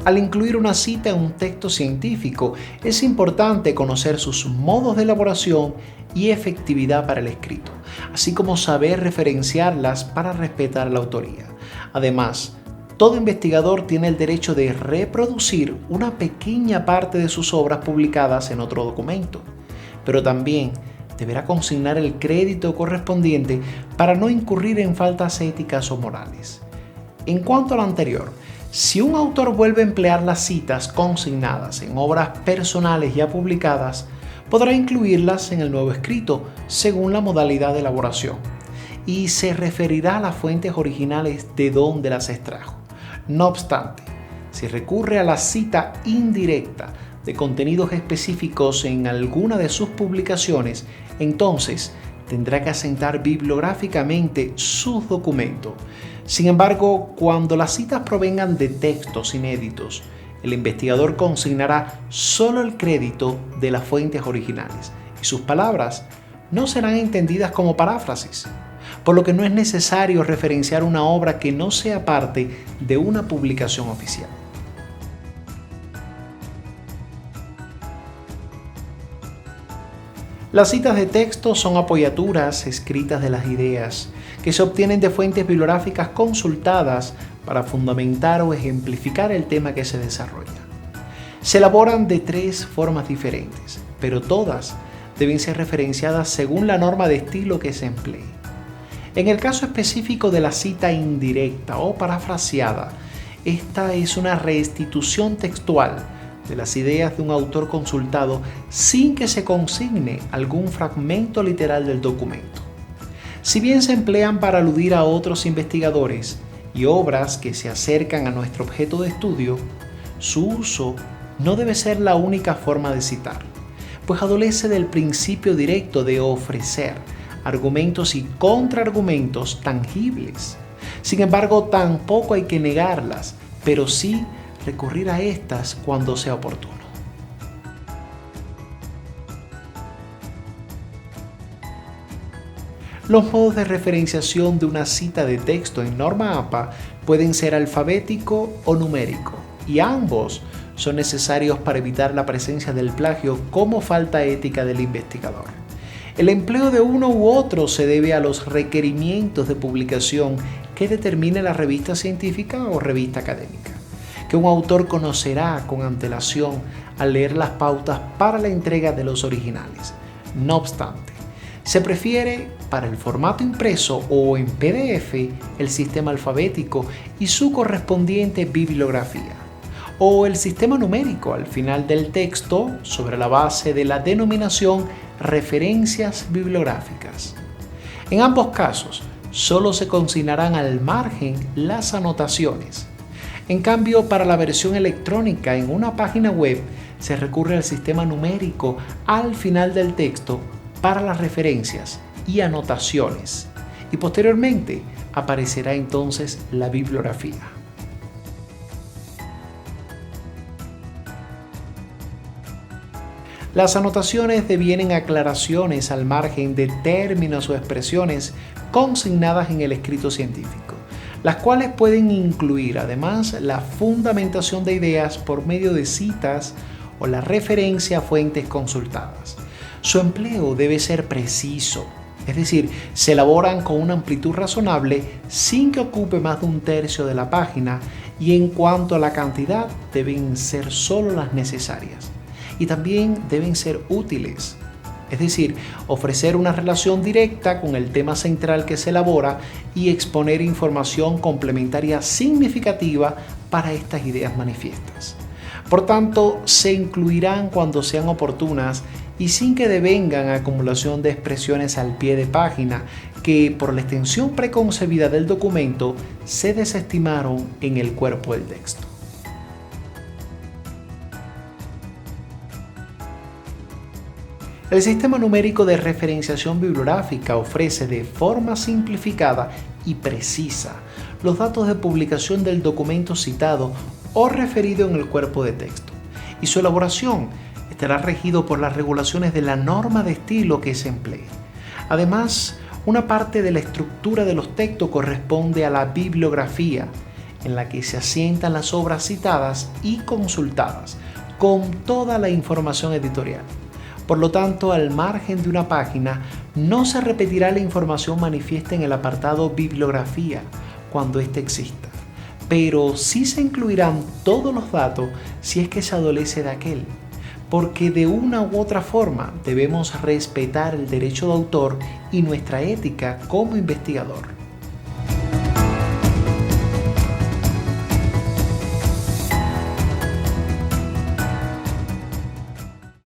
Al incluir una cita en un texto científico, es importante conocer sus modos de elaboración y efectividad para el escrito, así como saber referenciarlas para respetar la autoría. Además, todo investigador tiene el derecho de reproducir una pequeña parte de sus obras publicadas en otro documento, pero también deberá consignar el crédito correspondiente para no incurrir en faltas éticas o morales. En cuanto a lo anterior, si un autor vuelve a emplear las citas consignadas en obras personales ya publicadas, podrá incluirlas en el nuevo escrito según la modalidad de elaboración y se referirá a las fuentes originales de donde las extrajo. No obstante, si recurre a la cita indirecta de contenidos específicos en alguna de sus publicaciones, entonces tendrá que asentar bibliográficamente sus documentos. Sin embargo, cuando las citas provengan de textos inéditos, el investigador consignará solo el crédito de las fuentes originales y sus palabras no serán entendidas como paráfrasis, por lo que no es necesario referenciar una obra que no sea parte de una publicación oficial. Las citas de texto son apoyaturas escritas de las ideas que se obtienen de fuentes bibliográficas consultadas para fundamentar o ejemplificar el tema que se desarrolla. Se elaboran de 3 formas diferentes, pero todas deben ser referenciadas según la norma de estilo que se emplee. En el caso específico de la cita indirecta o parafraseada, esta es una restitución textual de las ideas de un autor consultado sin que se consigne algún fragmento literal del documento. Si bien se emplean para aludir a otros investigadores y obras que se acercan a nuestro objeto de estudio, su uso no debe ser la única forma de citar, pues adolece del principio directo de ofrecer argumentos y contraargumentos tangibles. Sin embargo, tampoco hay que negarlas, pero sí recurrir a estas cuando sea oportuno. Los modos de referenciación de una cita de texto en norma APA pueden ser alfabético o numérico, y ambos son necesarios para evitar la presencia del plagio como falta ética del investigador. El empleo de uno u otro se debe a los requerimientos de publicación que determine la revista científica o revista académica, que un autor conocerá con antelación al leer las pautas para la entrega de los originales. No obstante, se prefiere para el formato impreso o en PDF el sistema alfabético y su correspondiente bibliografía, o el sistema numérico al final del texto sobre la base de la denominación referencias bibliográficas. En ambos casos, solo se consignarán al margen las anotaciones. En cambio, para la versión electrónica en una página web, se recurre al sistema numérico al final del texto para las referencias y anotaciones, y posteriormente aparecerá entonces la bibliografía. Las anotaciones devienen aclaraciones al margen de términos o expresiones consignadas en el escrito científico, las cuales pueden incluir además la fundamentación de ideas por medio de citas o la referencia a fuentes consultadas. Su empleo debe ser preciso, es decir, se elaboran con una amplitud razonable sin que ocupe más de 1/3 de la página, y en cuanto a la cantidad deben ser solo las necesarias. Y también deben ser útiles, es decir, ofrecer una relación directa con el tema central que se elabora y exponer información complementaria significativa para estas ideas manifiestas. Por tanto, se incluirán cuando sean oportunas y sin que devengan acumulación de expresiones al pie de página que, por la extensión preconcebida del documento, se desestimaron en el cuerpo del texto. El sistema numérico de referenciación bibliográfica ofrece de forma simplificada y precisa los datos de publicación del documento citado o referido en el cuerpo de texto, y su elaboración estará regido por las regulaciones de la norma de estilo que se emplee. Además, una parte de la estructura de los textos corresponde a la bibliografía, en la que se asientan las obras citadas y consultadas, con toda la información editorial. Por lo tanto, al margen de una página, no se repetirá la información manifiesta en el apartado Bibliografía, cuando éste exista, pero sí se incluirán todos los datos si es que se adolece de aquel, porque de una u otra forma debemos respetar el derecho de autor y nuestra ética como investigador.